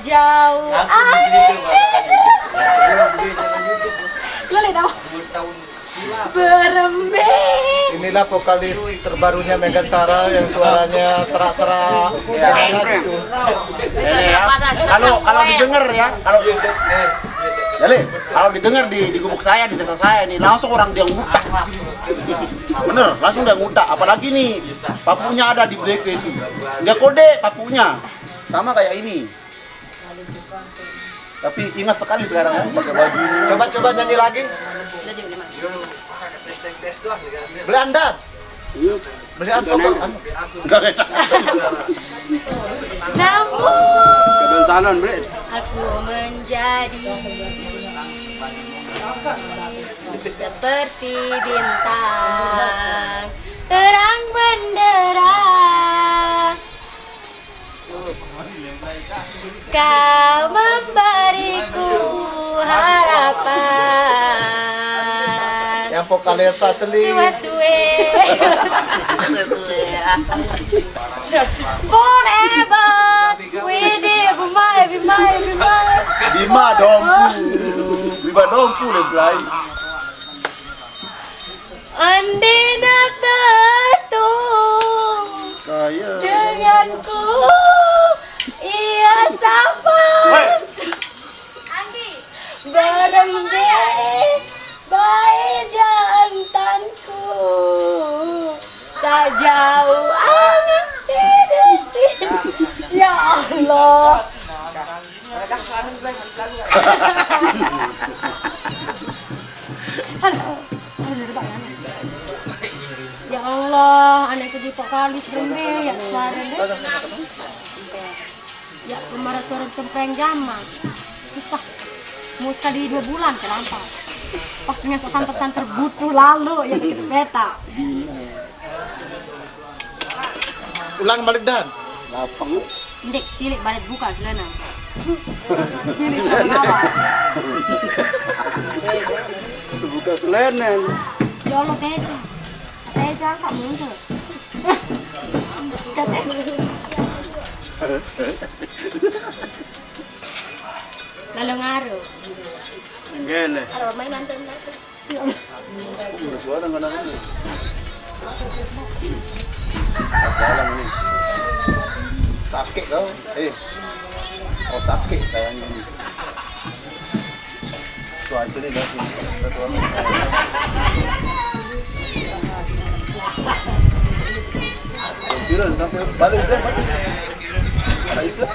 jauh. Berembing. Inilah vokalis terbarunya Megantara yang suaranya serak-serak. Gitu. Ini ya. Kalau didengar ya, kalau didengar di gubuk saya, di desa saya ini langsung orang dia ngutak. Bener, langsung dia ngutak. Apalagi nih papunya ada di belakang itu. Dia kode papunya sama kayak ini. Tapi ingat sekali sekarang ya pakai baju ini. Coba nyanyi lagi. Beli Anda. Beli apa? Enggak ada. Namun aku menjadi seperti bintang terang benderang. Kau memberiku harapan. Yang vokalis asli. Suwe-suwe. Forever with you, Bimai. Bima dompu lebay. Andina betul Kayak denganku. Ia sama. Berembing baik jantanku. Tak jauh angin sini. Ya Allah. Ya Allah, anakku di vokalis berembing ya suara deh. Ya kemarin suara cempreng jama. Susah. Mau sekali 2 bulan ke lampa. Pas punya santer butuh lalu ya kita peta. Ulang balik dan. lapang. Indek silik balik buka selena. Silik apa? Buka selena. Ya Allah teja. Teja tak muncul. Lalu ngaruh. Gele. Kalau main mantan lagi. Suara enggak ada. Jalan ini. Sakit kau. Oh sakit kayaknya ini. Cuaca ni dah sini. Kira sampai balik dah. Ada isu.